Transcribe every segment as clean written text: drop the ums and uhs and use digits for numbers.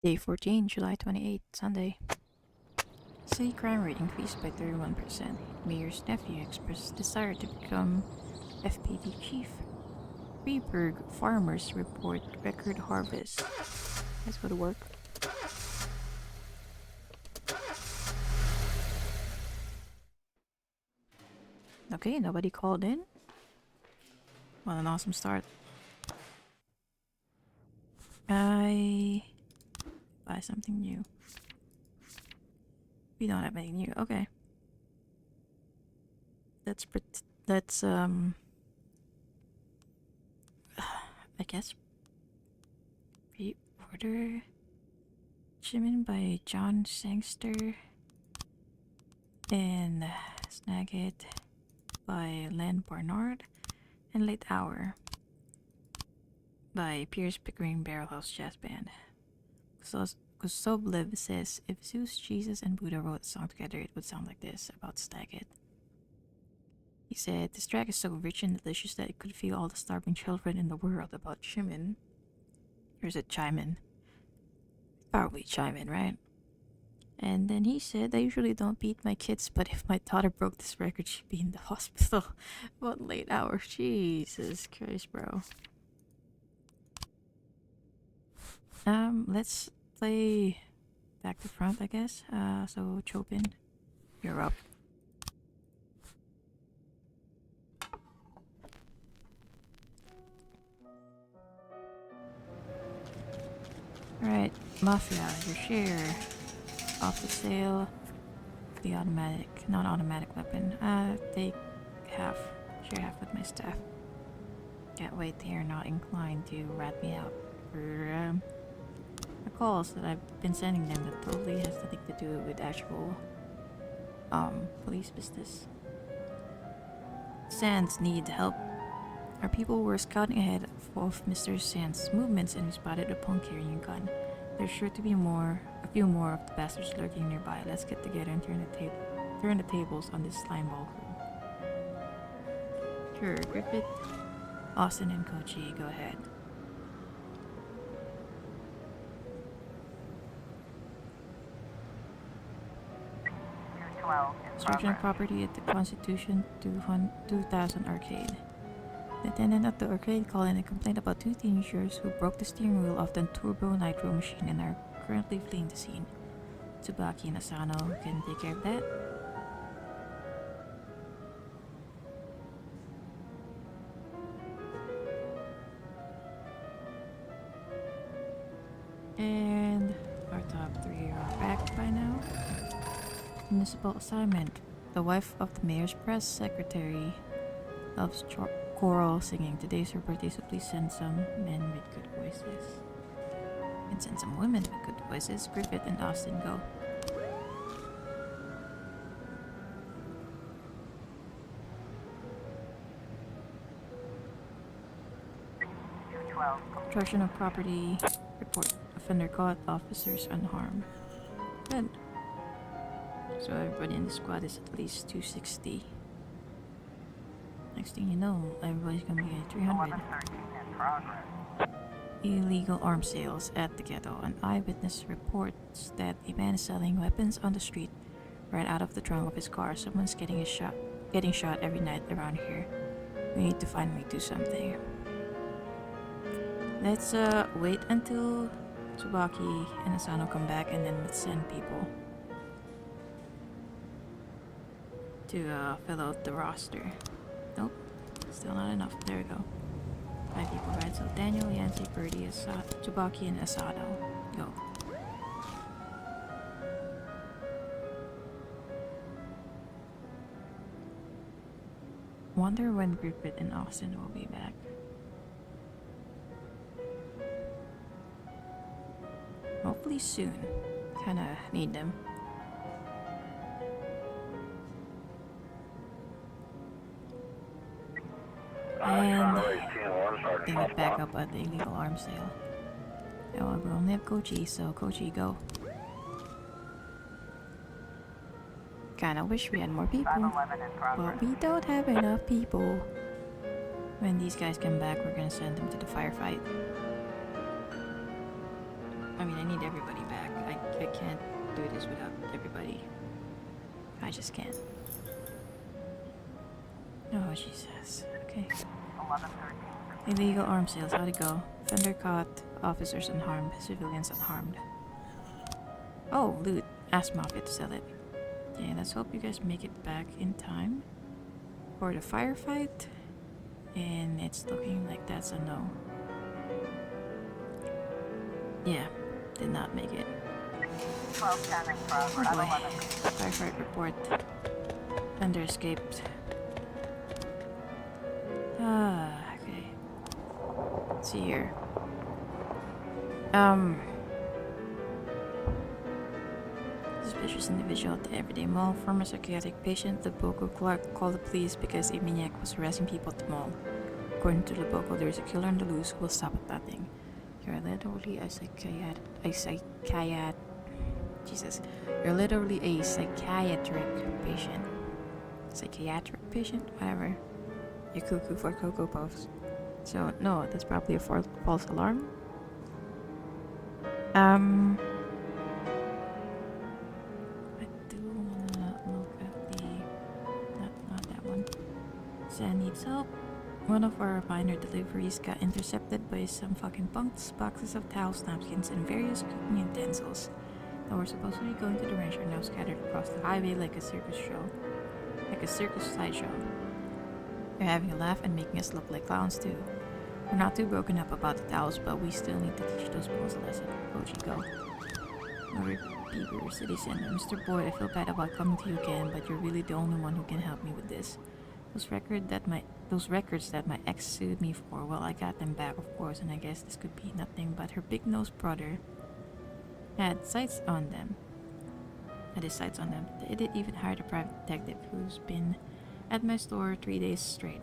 Day 14, July 28th, Sunday. City crime rate increased by 31%. Mayor's nephew expressed desire to become FPD chief. Freeburg farmers report record harvest. Let's go to work. Okay, nobody called in. What an awesome start. I buy something new. We don't have anything new. Okay. Let's I guess pre-order Jimin by John Sangster and Snag It by Len Barnard and Late Hour by Pierce Pickering Barrelhouse Jazz Band. Kosobliv says if Zeus, Jesus, and Buddha wrote a song together, it would sound like this about Snag It. He said, this track is so rich and delicious that it could feel all the starving children in the world about Jimin. Or is it Chimin? Probably Chimin, right? And then he said, I usually don't beat my kids, but if my daughter broke this record, she'd be in the hospital. What late hour? Jesus Christ, bro. Let's play back to front, I guess. So Chopin, you're up. Alright, Mafia, your share. Off the sale. The automatic, non-automatic weapon. Take half. Share half with my staff. Can't wait, they are not inclined to rat me out for the calls that I've been sending them that totally has nothing to do with actual police business. Sands need help. Our people were scouting ahead of Mr. Sands' movements and we spotted a punk carrying a gun. There's sure to be a few more of the bastards lurking nearby. Let's get together and turn the tables on this slimeball crew. Sure, Griffith, Austin, and Kochi, go ahead. Construction of property at the Constitution 2000 Arcade. The attendant at the arcade called in a complaint about two teenagers who broke the steering wheel of the turbo nitro machine and are currently fleeing the scene. Tsubaki and Asano can take care of that. And our top three are back by now. Municipal assignment. The wife of the mayor's press secretary loves choral singing. Today's her birthday, so please send some men with good voices. And send some women with good voices. Griffith and Austin, go. Construction of property. Report. Offender caught. Officers unharmed. Good. So everybody in the squad is at least 260. Next thing you know, everybody's gonna be at 300. Illegal arms sales at the ghetto. An eyewitness reports that a man is selling weapons on the street right out of the trunk of his car. Someone's getting shot every night around here. We need to finally do something. Let's wait until Tsubaki and Asano come back and then let's send people to fill out the roster. Nope, still not enough. There we go. 5 people, right? So Daniel, Yancy, Birdie, Tsubaki, and Asano. Go. Wonder when Griffith and Austin will be back. Hopefully soon. Kinda need them. And they would back up at the illegal arms sale. Oh, we only have Kochi, so Kochi, go. Kinda wish we had more people, but we don't have enough people. When these guys come back, we're gonna send them to the firefight. I mean, I need everybody back. I can't do this without everybody. I just can't. Oh, Jesus. Okay. Illegal arms sales. How'd it go? Fender caught. Officers unharmed. Civilians unharmed. Oh, loot. Ask Mafia to sell it. Okay, let's hope you guys make it back in time for the firefight. And it's looking like that's a no. Yeah, did not make it. Oh boy. Firefight report. Fender escaped. Okay. Let's see here. Suspicious individual at the Everyday Mall. Former psychiatric patient. Loboco Clark called the police because a maniac was harassing people at the mall. According to Loboco, there is a killer on the loose who will stop at nothing. You're literally a You're literally a psychiatric patient. Psychiatric patient? Whatever. You're cuckoo for Cocoa Puffs. So, no, that's probably a false alarm. I do wanna look at the... Not that one. Sam needs help. One of our minor deliveries got intercepted by some fucking punks. Boxes of towels, napkins, and various cooking utensils that were supposed to be going to the ranch are now scattered across the highway like a circus show. Like a circus sideshow. They're having a laugh and making us look like clowns too. We're not too broken up about the towels, but we still need to teach those bulls a lesson. Koji, go. Over Bieber, citizen. Mr. Boyd, I feel bad about coming to you again, but you're really the only one who can help me with this. Those records that my ex sued me for, well, I got them back, of course, and I guess this could be nothing but her big-nosed brother had sights on them. The idiot even hired a private detective who's been at my store 3 days straight,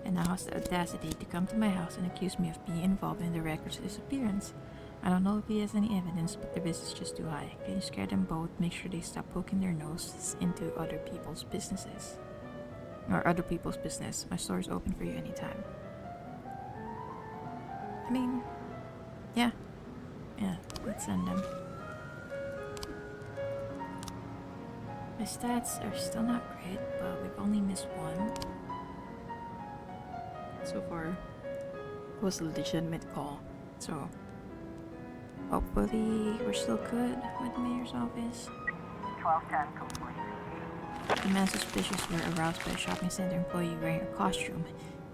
and now has the audacity to come to my house and accuse me of being involved in the record's disappearance. I don't know if he has any evidence, but the risk is just too high. Can you scare them both? Make sure they stop poking their noses into other people's businesses. Or other people's business. My store is open for you anytime. I mean, yeah. Yeah, let's send them. My stats are still not great, but we've only missed one. So far, it was a legitimate call. So, hopefully we're still good with the mayor's office. 1210 complete. The man suspicious were aroused by a shopping center employee wearing a costume.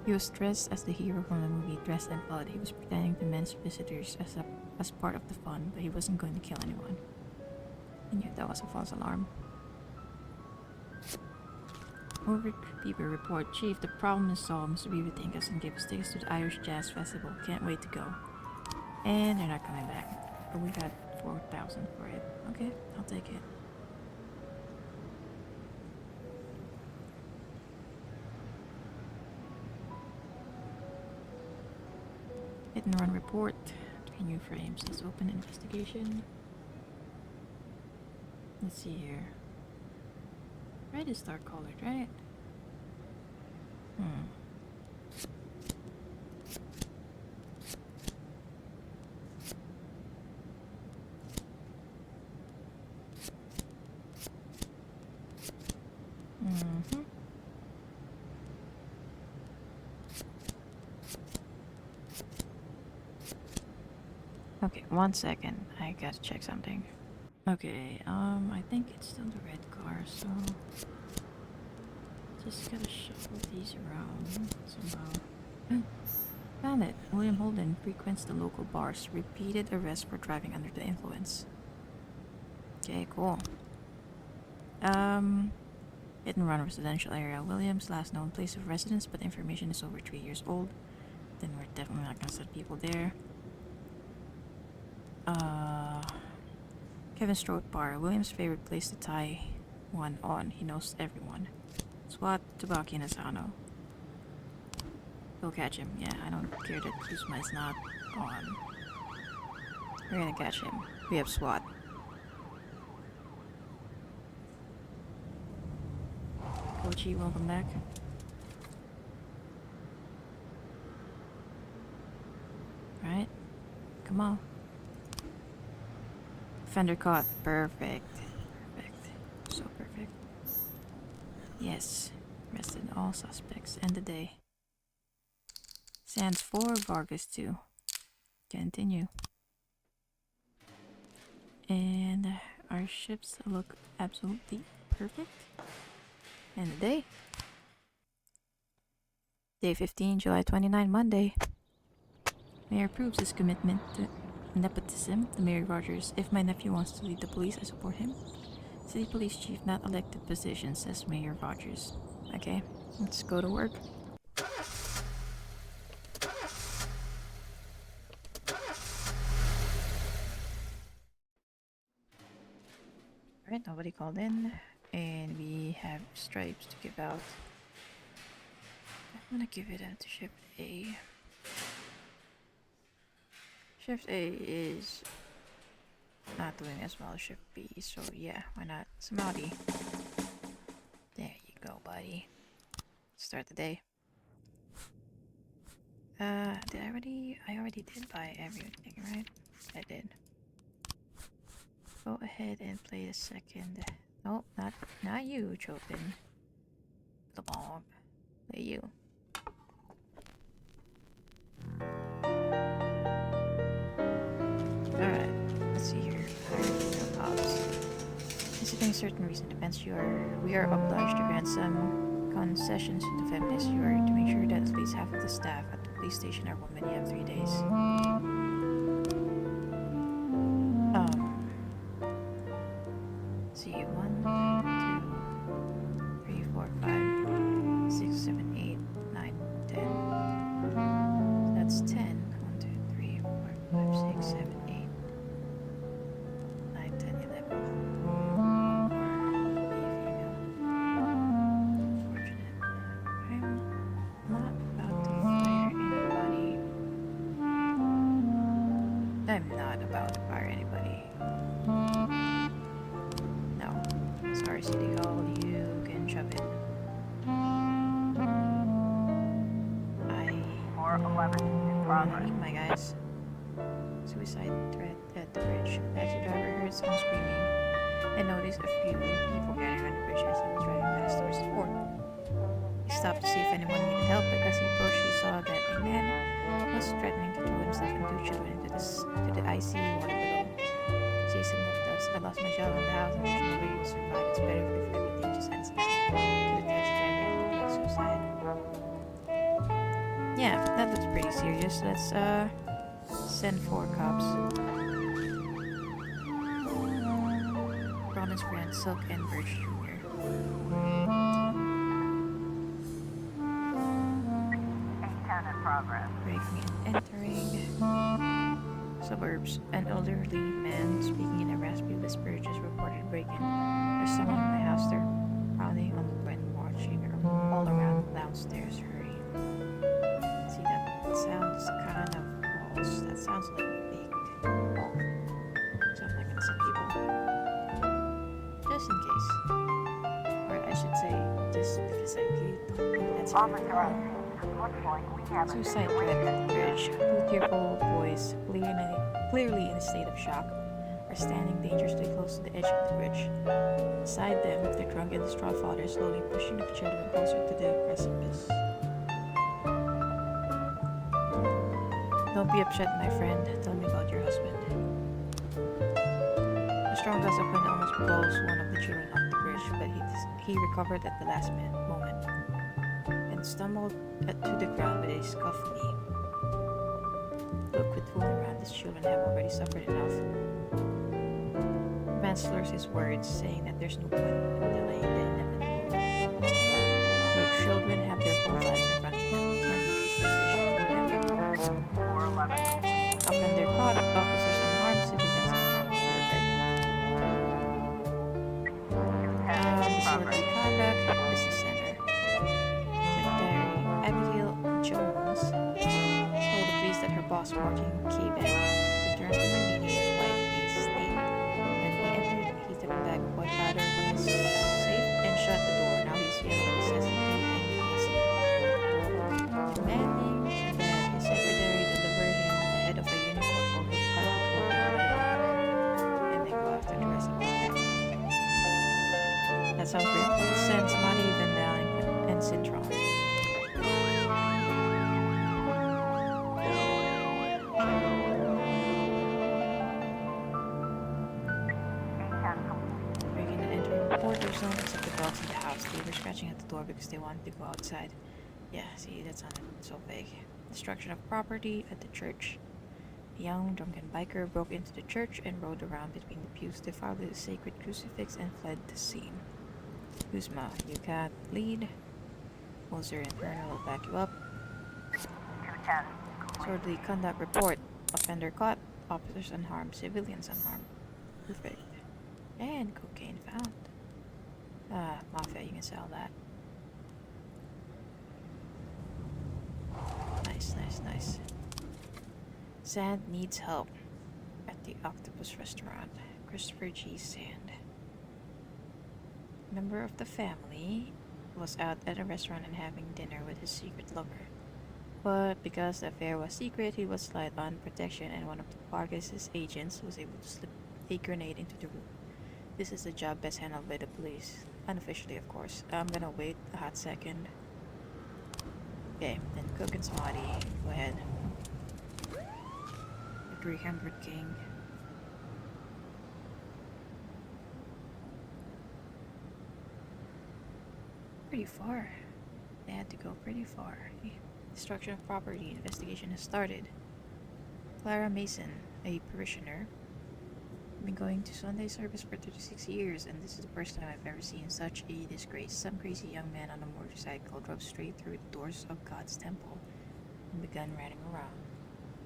He was dressed as the hero from the movie Dressed in Blood. He was pretending to men's visitors as part of the fun, but he wasn't going to kill anyone. I knew that was a false alarm. Over Freeburg report. Chief, the problem is solved. Mr. Beaver thank us and gave us tickets to the Irish Jazz Festival. Can't wait to go. And they're not coming back. But we got 4,000 for it. Okay, I'll take it. Hit and run report. 3 new frames. Let's open investigation. Let's see here. Red is dark colored, right? Okay, 1 second. I gotta check something. Okay, I think it's still the red car, so just gotta shuffle these around somehow. Found it. William Holden frequents the local bars. Repeated arrest for driving under the influence. Okay, cool. Hit and run residential area. William's last known place of residence, but information is over 3 years old. Then we're definitely not gonna set people there. Kevin Strode Bar. William's favorite place to tie one on. He knows everyone. SWAT, Tabaki, and Asano. We'll catch him. Yeah, I don't care that Kuzma is not on. We're gonna catch him. We have SWAT. Kochi, welcome back. Right? Come on. Offender caught. Perfect. Perfect. So perfect. Yes. Arrested all suspects. End the day. Sands 4, Vargas 2. Continue. And our ships look absolutely perfect. End the day. Day 15, July 29, Monday. Mayor proves his commitment to nepotism to Mary Rogers. If my nephew wants to lead the police, I support him. City police chief, not elected position, says Mayor Rogers. Okay, let's go to work. Alright, nobody called in. And we have stripes to give out. I'm gonna give it out to Shift A. Shift A is not doing as well as Shift B, so yeah, why not? Samadhi. There you go, buddy. Start the day. Did I already? I already did buy everything, right? I did. Go ahead and play the second. No, not you, Chopin. The bomb. Play you. Alright, let's see here. Considering certain recent events, we are obliged to grant some concessions to the feminists. You are to make sure that at least half of the staff at the police station are women. You have 3 days. See, 1, 2, 3, 4, 5, 6, 7, 8, 9, 10. That's 10. 1, 2, 3, 4, 5, 6, 7, 8, 9, 10, 11. Or be female. Unfortunate. I'm not about to fire anybody. I'm not about to fire anybody. No. Sorry, City Hall, you can shove it. My guys. Suicide threat at the bridge. The taxi driver heard someone screaming and noticed a few people gathering on the bridge as he was driving past towards the fort. He stopped to see if anyone needed help, but as he approached, he saw that a man was threatening to throw himself and 2 children into the icy water below. Jason left us. I lost my job in the house and there's no way to survive. It's better if everything just ends now. To the taxi driver and looked like suicide. Yeah, that looks pretty serious. Let's send 4 cops. Promise Grant, Silk, and Birch Jr. A10 in progress. Breaking and entering suburbs. An elderly man speaking in a raspy whisper just reported break-in. There's someone in my house. They're pounding on the door and watching all around downstairs. Hurry. See, that sounds kind of false. That sounds like a fake call. So I'm not gonna send people. Just in case. Or I should say, just because I think that's Officer, looks like we have Suicide threat at the bridge. 2 tearful boys, clearly in a state of shock, are standing dangerously close to the edge of the bridge. Beside them, their drunk and distraught father slowly pushing the children closer to the precipice. Don't be upset, my friend. Tell me about your husband. A strong gust of wind almost blows one of the children off the bridge, but he recovered at the last moment and stumbled to the ground with a scuffed knee. Look, quit fooling around. These children have already suffered enough. The man slurs his words, saying that there's no point in delaying the inevitable. Your children have their whole lives in front of them. Can't make this decision for them. 411. Offender caught, officers unharmed, citizens unharmed. Perfect. Disorderly conduct, business center. Secretary Abigail Jones told the police that her boss, Martin K-Beck, returned from a meeting in White Beach State. When he entered, he took a bag of white powder from his safe and shut the door. Now he's yelling incessantly and menacing, demanding that his secretary deliver him the head of a unicorn or he'll cut the and they go Workers don't accept the dogs in the house. They were scratching at the door because they wanted to go outside. Yeah, see, that's not so vague. Destruction of property at the church. A young drunken biker broke into the church and rode around between the pews, defiled the sacred crucifix, and fled the scene. Kuzma, you got lead. Moser and Turner will back you up. 210. Disorderly conduct report. Offender caught. Officers unharmed. Civilians unharmed. Perfect. And cocaine found. Mafia, you can sell that. Nice. Sand needs help at the Octopus Restaurant. Christopher G. Sand. Member of the family was out at a restaurant and having dinner with his secret lover. But because the affair was secret, he was light on protection, and one of the Vargas' agents was able to slip a grenade into the room. This is a job best handled by the police. Unofficially, of course. I'm gonna wait a hot second. Okay, then Cook and Smoddy. Go ahead. The 300 King. Pretty far. They had to go pretty far. Destruction of property investigation has started. Clara Mason, a parishioner. I've been going to Sunday service for 36 years, and this is the first time I've ever seen such a disgrace. Some crazy young man on a motorcycle drove straight through the doors of God's temple and began running around,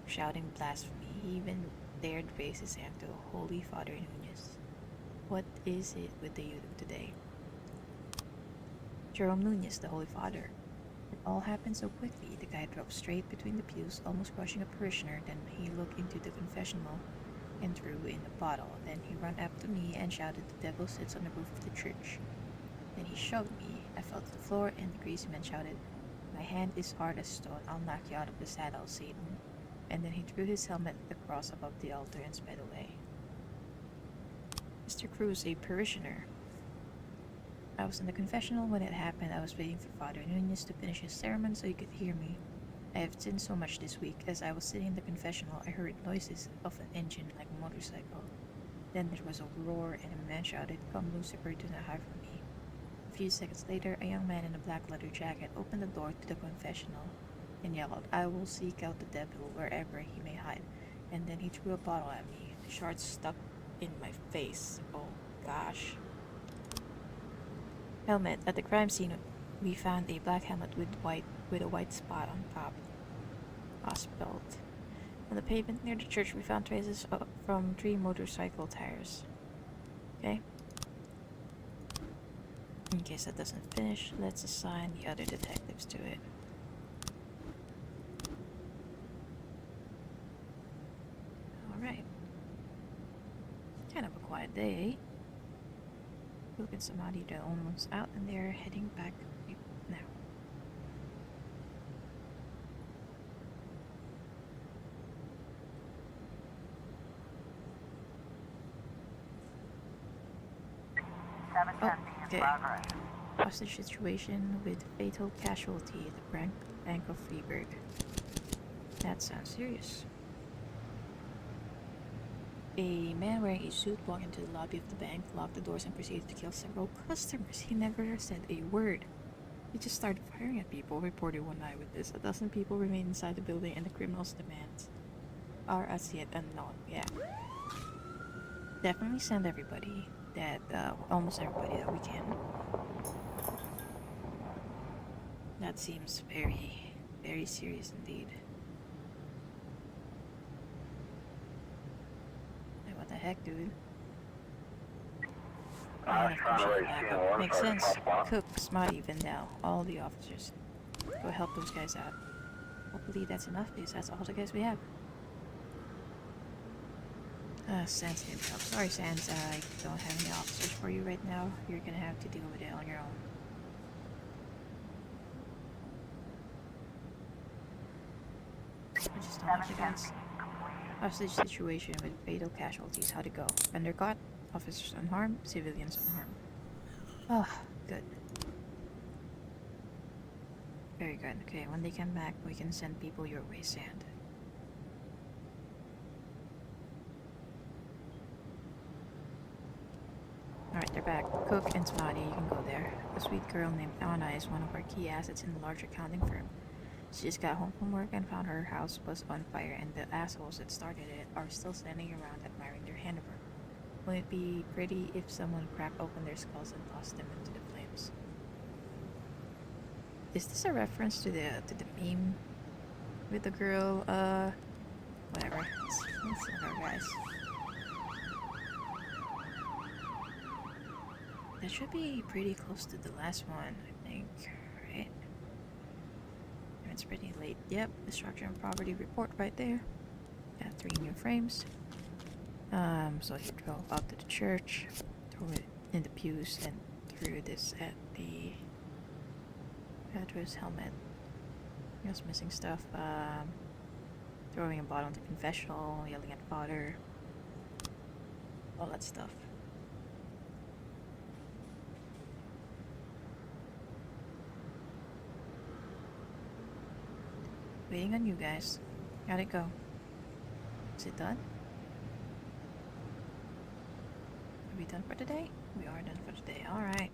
shouting blasphemy. He even dared raise his hand to Holy Father Nunez. What is it with the youth of today? Jerome Nunez, the Holy Father. It all happened so quickly. The guy drove straight between the pews, almost crushing a parishioner. Then he looked into the confessional and threw in a bottle. Then he ran up to me and shouted, "The devil sits on the roof of the church." Then he shoved me. I fell to the floor, and the crazy man shouted, "My hand is hard as stone. I'll knock you out of the saddle, Satan." And then he threw his helmet at the cross above the altar and sped away. Mr. Cruz, a parishioner. I was in the confessional when it happened. I was waiting for Father Nunez to finish his sermon so he could hear me. I have sinned so much this week. As I was sitting in the confessional, I heard noises of an engine like a motorcycle. Then there was a roar and a man shouted, "Come, Lucifer, do not hide from me." A few seconds later, a young man in a black leather jacket opened the door to the confessional and yelled, "I will seek out the devil wherever he may hide." And then he threw a bottle at me. The shards stuck in my face. Oh gosh. Helmet. At the crime scene, we found a black helmet with a white spot on top. Belt. On the pavement near the church, we found traces from 3 motorcycle tires. Okay. In case that doesn't finish, let's assign the other detectives to it. Alright. Kind of a quiet day, eh? Look at somebody, they're almost out and they're heading back now. Okay. Hostage situation with fatal casualty at the Bank of Freeburg. That sounds serious. A man wearing a suit walked into the lobby of the bank, locked the doors, and proceeded to kill several customers. He never said a word. He just started firing at people, reported one eyewitness. A dozen people remained inside the building, and the criminal's demands are as yet unknown. Yeah. Definitely send everybody that, almost everybody that we can. That seems very, very serious indeed. What the heck, dude? Makes sense. Cook, Smoddy, Vendel, all the officers. Go help those guys out. Hopefully that's enough, because that's all the guys we have. Sans needs help. Sorry, Sans, I don't have any officers for you right now. You're gonna have to deal with it on your own. I just don't like the guys. Hostage situation with fatal casualties. How'd it go? Offender caught, officers unharmed, civilians unharmed. Oh, good. Very good. Okay, when they come back, we can send people your way, Sand. Alright, they're back. Cook and Spotty, you can go there. A sweet girl named Anna is one of our key assets in the large accounting firm. She just got home from work and found her house was on fire, and the assholes that started it are still standing around admiring their handiwork. Wouldn't it be pretty if someone cracked open their skulls and tossed them into the flames? Is this a reference to the meme with the girl? Whatever. Let's look our guys. That should be pretty close to the last one, I think. Right? It's pretty late. Yep, destruction and property report right there. Got 3 new frames. So he drove up to the church, threw it in the pews, and threw this at the address helmet. He was missing stuff. Throwing a bottle into confessional, yelling at father, all that stuff. Waiting on you guys. How'd it go? Is it done? Are we done for today? We are done for today. Alright.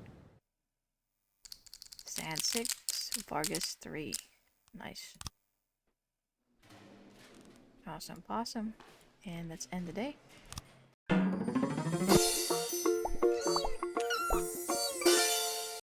Sand 6, Vargas 3. Nice. Awesome possum. And let's end the day.